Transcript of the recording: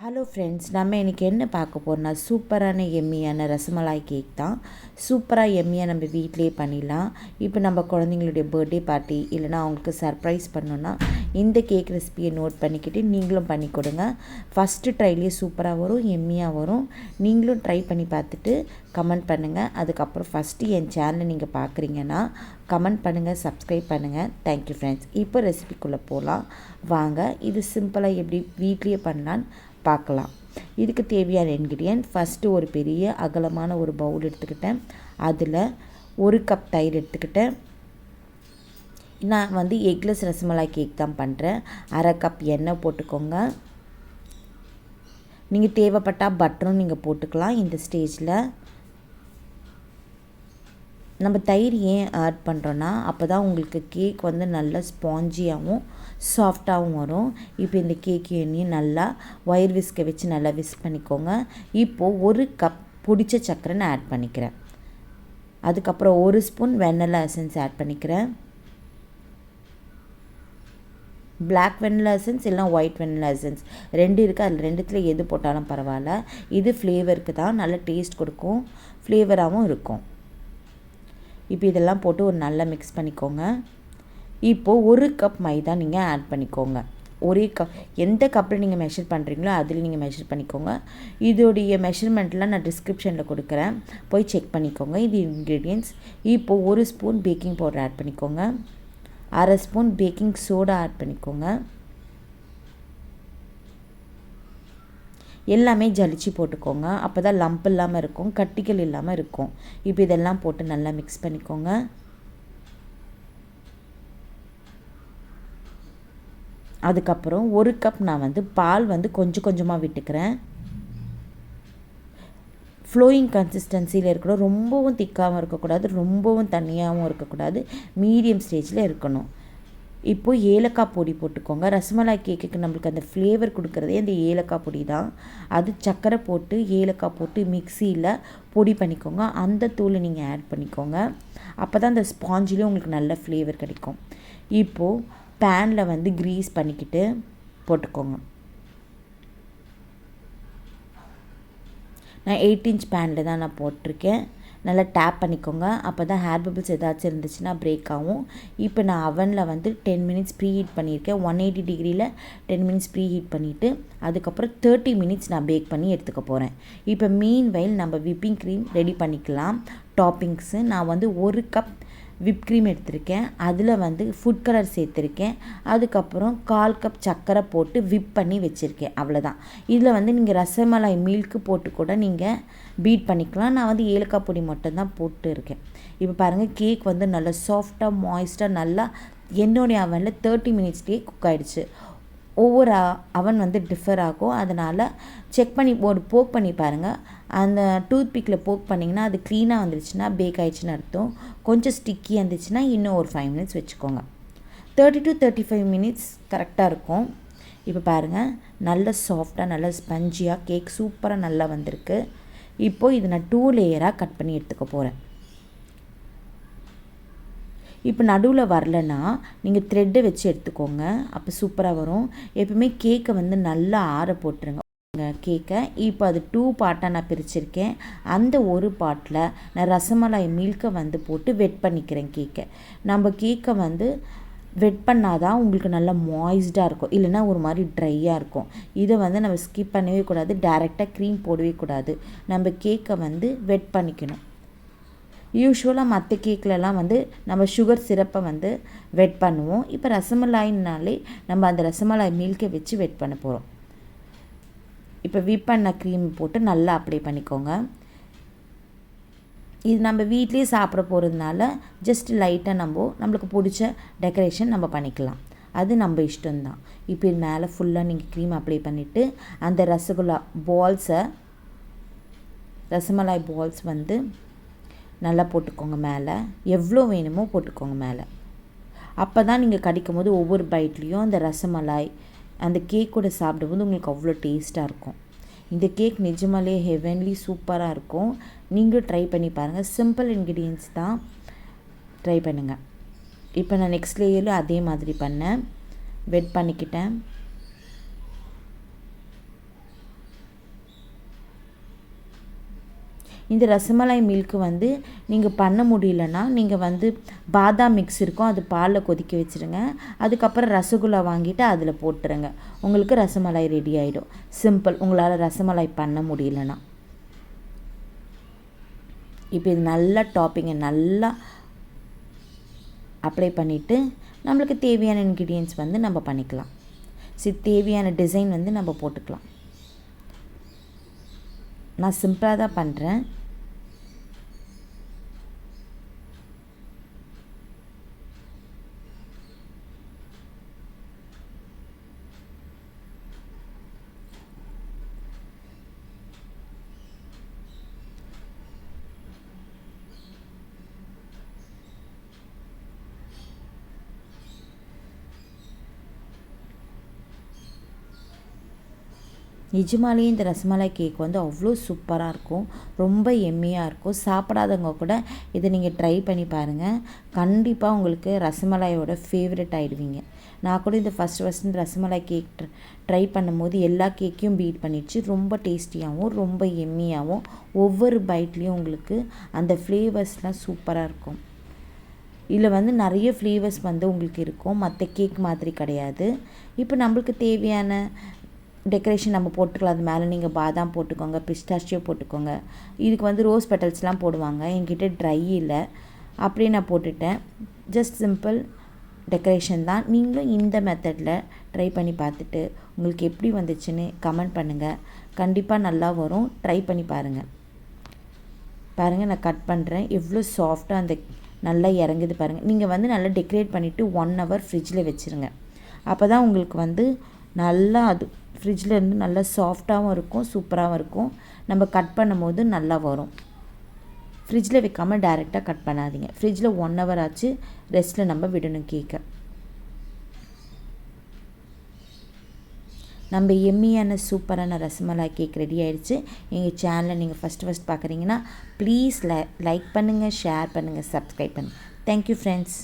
Hello friends, நம்ம இன்றைக்கி என்ன பார்க்க போகிறோம்னா சூப்பரான எம்மியான ரசமலாய் கேக் தான். சூப்பராக எம்மியாக நம்ம வீட்டிலே பண்ணிடலாம். இப்போ நம்ம குழந்தைங்களுடைய பர்த்டே பார்ட்டி இல்லைனா அவங்களுக்கு சர்ப்ரைஸ் பண்ணோன்னா இந்த கேக் ரெசிபியை நோட் பண்ணிக்கிட்டு நீங்களும் பண்ணி கொடுங்க. ஃபஸ்ட்டு ட்ரைலேயே சூப்பராக வரும், எம்மியாக வரும். நீங்களும் ட்ரை பண்ணி பார்த்துட்டு கமெண்ட் பண்ணுங்கள். அதுக்கப்புறம் ஃபஸ்ட்டு என் சேனலை நீங்கள் பார்க்குறீங்கன்னா கமெண்ட் பண்ணுங்கள், சப்ஸ்கிரைப் பண்ணுங்கள். Thank you friends. இப்போ ரெசிபிக்குள்ளே போகலாம் வாங்க. இது சிம்பிளாக எப்படி வீட்லேயே பண்ணலான்னு பார்க்கலாம். இதுக்கு தேவையான இன்க்ரீடியன்ட், ஃபஸ்ட்டு ஒரு பெரிய அகலமான ஒரு பவுல் எடுத்துக்கிட்டேன். அதில் 1 கப் தயிர் எடுத்துக்கிட்டேன். நான் எக்லெஸ் ரசமலாய் கேக் தான் பண்ணுறேன். 1/2 கப் எண்ணெய் போட்டுக்கோங்க. நீங்கள் தேவைப்பட்டால் பட்டரும் நீங்கள் போட்டுக்கலாம். இந்த ஸ்டேஜில் நம்ம தயிர் ஏன் ஆட் பண்ணுறோன்னா அப்போ தான் உங்களுக்கு கேக் நல்லா ஸ்பாஞ்சியாகவும் சாஃப்டாகவும் வரும். இப்போ இந்த கேக் எண்ணெயும் நல்லா ஒயர் விஸ்கை வச்சு நல்லா விஸ்க் பண்ணிக்கோங்க. இப்போது 1 கப் பிடிச்ச சர்க்கரை நான் ஆட் பண்ணிக்கிறேன். அதுக்கப்புறம் 1 ஸ்பூன் வெண்ணிலா எசன்ஸ் ஆட் பண்ணிக்கிறேன். பிளாக் வெண்ணிலா எசன்ஸ் இல்லைனா ஒயிட் வெண்ணிலா எசன்ஸ் 2 இருக்குது. அதில் 2த்தில் எது போட்டாலும் பரவாயில்ல. இது ஃப்ளேவருக்கு தான், நல்ல டேஸ்ட் கொடுக்கும், ஃப்ளேவராகவும் இருக்கும். இப்போ இதெல்லாம் போட்டு ஒரு நல்லா மிக்ஸ் பண்ணிக்கோங்க. இப்போது 1 கப் மைதா நீங்கள் ஆட் பண்ணிக்கோங்க. ஒரே கப், எந்த கப்பில் நீங்கள் மெஷர் பண்ணுறீங்களோ அதில் நீங்கள் மெஷர் பண்ணிக்கோங்க. இதோடைய மெஷர்மெண்ட்லாம் நான் டிஸ்கிரிப்ஷனில் கொடுக்குறேன், போய் செக் பண்ணிக்கோங்க. இது இன்க்ரீடியன்ட்ஸ். இப்போது 1 ஸ்பூன் பேக்கிங் பவுடர் ஆட் பண்ணிக்கோங்க. 1/2 ஸ்பூன் பேக்கிங் சோடா ஆட் பண்ணிக்கோங்க. எல்லாமே ஜலிச்சு போட்டுக்கோங்க. அப்போ தான் லம்ப் இல்லாமல் இருக்கும், கட்டிகள் இல்லாமல் இருக்கும். இப்போ இதெல்லாம் போட்டு நல்லா மிக்ஸ் பண்ணிக்கோங்க. அதுக்கப்புறம் 1 கப் நான் பால் கொஞ்சம் கொஞ்சமாக விட்டுக்கிறேன். ஃப்ளோயிங் கன்சிஸ்டன்சியில் இருக்கணும். ரொம்பவும் திக்காகவும் இருக்கக்கூடாது, ரொம்பவும் தண்ணியாகவும் இருக்கக்கூடாது, மீடியம் ஸ்டேஜில் இருக்கணும். இப்போது ஏலக்காய் பொடி போட்டுக்கோங்க. ரசமலாய் கேக்குக்கு நம்மளுக்கு அந்த ஃப்ளேவர் கொடுக்குறதே அந்த ஏலக்காய் பொடி தான். அது சர்க்கரை போட்டு ஏலக்காய் போட்டு மிக்சியில் பொடி பண்ணிக்கோங்க. அந்த தூளை நீங்கள் ஆட் பண்ணிக்கோங்க. அப்போ தான் அந்த ஸ்பாஞ்சிலே உங்களுக்கு நல்ல ஃப்ளேவர் கிடைக்கும். இப்போது பேனில் க்ரீஸ் பண்ணிக்கிட்டு போட்டுக்கோங்க. நான் 8 இன்ச் பேனில் தான் நான் போட்டிருக்கேன். நல்லா டேப் பண்ணிக்கோங்க. அப்போ தான் ஹேர் பபிள்ஸ் ஏதாச்சும் இருந்துச்சுன்னா பிரேக் ஆகும். இப்போ நான் அவனில் 10 மினிட்ஸ் ப்ரீ ஹீட் பண்ணியிருக்கேன். 180 டிகிரியில் 10 மினிட்ஸ் ப்ரீ ஹீட் பண்ணிவிட்டு அதுக்கப்புறம் 30 மினிட்ஸ் நான் பேக் பண்ணி எடுத்துக்க போகிறேன். இப்போ மீன்வைல் நம்ம விப்பிங் க்ரீம் ரெடி பண்ணிக்கலாம். டாப்பிங்ஸு நான் 1 கப் விப் க்ரீம் எடுத்திருக்கேன். அதில் ஃபுட் கலர் சேர்த்துருக்கேன். அதுக்கப்புறம் 1/4 கப் சர்க்கரை போட்டு விப் பண்ணி வச்சுருக்கேன். அவ்வளோதான். இதில் நீங்கள் ரசமலாய் மில்க்கு போட்டு கூட நீங்கள் பீட் பண்ணிக்கலாம். நான் ஏலக்காய் பொடி மட்டும்தான் போட்டு இருக்கேன். இப்போ பாருங்கள், கேக் நல்லா சாஃப்டாக மாய்ஸ்டாக நல்லா என்னுடைய அவனில் 30 மினிட்ஸ்லேயே குக் ஆகிடுச்சு. ஒவ்வொரு அவன் டிஃபர் ஆகும், அதனால் செக் பண்ணி போக் பண்ணி பாருங்கள். அந்த டூத் பிக்கில் போக் பண்ணிங்கன்னா அது க்ளீனாக வந்துருச்சுன்னா பேக் ஆகிடுச்சின்னு அர்த்தம். கொஞ்சம் ஸ்டிக்கியாக இருந்துச்சுன்னா இன்னும் ஒரு 5 மினிட்ஸ் வச்சுக்கோங்க. 30 to 35 மினிட்ஸ் கரெக்டாக இருக்கும். இப்போ பாருங்கள், நல்ல சாஃப்டாக நல்ல ஸ்பஞ்சியாக கேக் சூப்பராக நல்லா வந்திருக்கு. இப்போது இது நான் 2 லேயராக கட் பண்ணி எடுத்துக்க போகிறேன். இப்போ நடுவில் வரலன்னா நீங்கள் த்ரெட்டை வச்சு எடுத்துக்கோங்க, அப்போ சூப்பராக வரும். எப்பவுமே கேக்கை நல்லா ஆற போட்டுருங்க கேக்கை. இப்போ அது 2 பார்ட்டாக நான் பிரிச்சிருக்கேன். அந்த ஒரு பார்ட்டில் நான் ரசமலாய் மில்கை போட்டு வெட் பண்ணிக்கிறேன் கேக்கை. நம்ம கேக்கை வெட் பண்ணாதான் உங்களுக்கு நல்லா மாய்ஸ்டாக இருக்கும், இல்லைனா ஒரு மாதிரி ட்ரையாக இருக்கும். இதை நம்ம ஸ்கிப் பண்ணவே கூடாது, டைரெக்டாக க்ரீம் போடவே கூடாது. நம்ம கேக்கை வெட் பண்ணிக்கணும். யூஸ்வலாக மற்ற கேக்லலாம் நம்ம சுகர் சிரப்பை வெட் பண்ணுவோம். இப்போ ரசமலாயினாலே நம்ம அந்த ரசமலாய் மில்கை வச்சு வெட் பண்ண போகிறோம். இப்போ விப் பண்ண க்ரீம் போட்டு நல்லா அப்ளை பண்ணிக்கோங்க. இது நம்ம வீட்லேயே சாப்பிட போகிறதுனால ஜஸ்ட் லைட்டாக நம்மளுக்கு பிடிச்ச டெக்கரேஷன் நம்ம பண்ணிக்கலாம், அது நம்ம இஷ்டம்தான். இப்போ இது மேலே ஃபுல்லாக நீங்கள் க்ரீம் அப்ளை பண்ணிவிட்டு அந்த ரசகுல்லா பால்ஸை, ரசமலாய் பால்ஸ் நல்லா போட்டுக்கோங்க. மேலே எவ்வளோ வேணுமோ போட்டுக்கோங்க மேலே. அப்போ தான் நீங்கள் கடிக்கும் போது ஒவ்வொரு பைட்லேயும் அந்த ரசமலாய் அந்த கேக்கோட சாப்பிடும்போது உங்களுக்கு அவ்வளோ டேஸ்ட்டாக இருக்கும். இந்த கேக் நிஜமாலே ஹெவன்லி சூப்பராக இருக்கும். நீங்களும் ட்ரை பண்ணி பாருங்கள். சிம்பிள் இன்க்ரீடியன்ஸ் தான், ட்ரை பண்ணுங்கள். இப்போ நான் நெக்ஸ்ட் லேயரில் அதே மாதிரி பண்ணேன், வெட் பண்ணிக்கிட்டேன். இந்த ரசமலாய் மில்க்கு வந்து நீங்கள் பண்ண முடியலன்னா நீங்கள் வந்து பாதாம் மிக்ஸ் இருக்கும், அது பாலில் கொதிக்க வச்சுருங்க. அதுக்கப்புறம் ரசகுல்லா வாங்கிட்டு அதில் போட்டுருங்க. உங்களுக்கு ரசமலாய் ரெடி ஆகிடும். சிம்பிள். உங்களால் ரசமலாய் பண்ண முடியலன்னா இப்போ இது நல்லா டாப்பிங்கை நல்லா அப்ளை பண்ணிவிட்டு நம்மளுக்கு தேவையான இன்க்ரீடியன்ட்ஸ் வந்து நம்ம பண்ணிக்கலாம். தேவையான டிசைன் வந்து நம்ம போட்டுக்கலாம். நான் சிம்பிளாக தான் பண்ணுறேன். நிஜமாலேயே இந்த ரசமலாய் கேக் வந்து அவ்வளோ சூப்பராக இருக்கும், ரொம்ப எம்மியாக இருக்கும். சாப்பிடாதவங்க கூட இதை நீங்கள் ட்ரை பண்ணி பாருங்கள். கண்டிப்பாக உங்களுக்கு ரசமலாயோட ஃபேவரட் ஆகிடுவீங்க. நான் கூட இந்த ஃபஸ்ட்டு ரசமலாய் கேக் ட்ரை பண்ணும்போது எல்லா கேக்கையும் பீட் பண்ணிடுச்சு. ரொம்ப டேஸ்டியாகவும் ரொம்ப எம்மியாகவும் ஒவ்வொரு பைட்லேயும் உங்களுக்கு அந்த ஃப்ளேவர்ஸ்லாம் சூப்பராக இருக்கும். இதில் வந்து நிறைய ஃப்ளேவர்ஸ் வந்து உங்களுக்கு இருக்கும், மற்ற கேக் மாதிரி கிடையாது. இப்போ நம்மளுக்கு தேவையான டெக்கரேஷன் நம்ம போட்டுக்கலாம். அது மேலே நீங்கள் பாதாம் போட்டுக்கோங்க, பிஸ்டாச்சியோ போட்டுக்கோங்க. இதுக்கு வந்து ரோஸ் பெட்டல்ஸ்லாம் போடுவாங்க. என்கிட்ட ட்ரை இல்லை, அப்படியே நான் போட்டுட்டேன். ஜஸ்ட் சிம்பிள் டெக்கரேஷன் தான். நீங்களும் இந்த மெத்தடில் ட்ரை பண்ணி பார்த்துட்டு உங்களுக்கு எப்படி வந்துச்சுன்னு கமெண்ட் பண்ணுங்கள். கண்டிப்பாக நல்லா வரும். ட்ரை பண்ணி பாருங்கள். பாருங்கள், நான் கட் பண்ணுறேன். எவ்வளோ சாஃப்டாக அந்த நல்லா இறங்குது பாருங்கள். நீங்கள் வந்து நல்லா டெக்கரேட் பண்ணிவிட்டு 1 hour ஃப்ரிட்ஜில் வச்சுருங்க. அப்போ தான் உங்களுக்கு வந்து நல்லா அது ஃப்ரிட்ஜில் இருந்து நல்லா சாஃப்டாகவும் இருக்கும், சூப்பராகவும் இருக்கும். நம்ம கட் பண்ணும்போது நல்லா வரும். ஃப்ரிட்ஜில் வைக்காமல் டைரெக்டாக கட் பண்ணாதீங்க. ஃப்ரிட்ஜில் 1 hour ஆச்சு ரெஸ்ட்டில் நம்ம விடணும் கேக்கை. நம்ம எம்மியான சூப்பரான ரசமலாய் கேக் ரெடி ஆகிடுச்சு. எங்கள் சேனலை நீங்கள் ஃபஸ்ட் பார்க்குறீங்கன்னா ப்ளீஸ் லைக் பண்ணுங்கள், ஷேர் பண்ணுங்கள், சப்ஸ்கிரைப் பண்ணுங்கள். Thank you friends.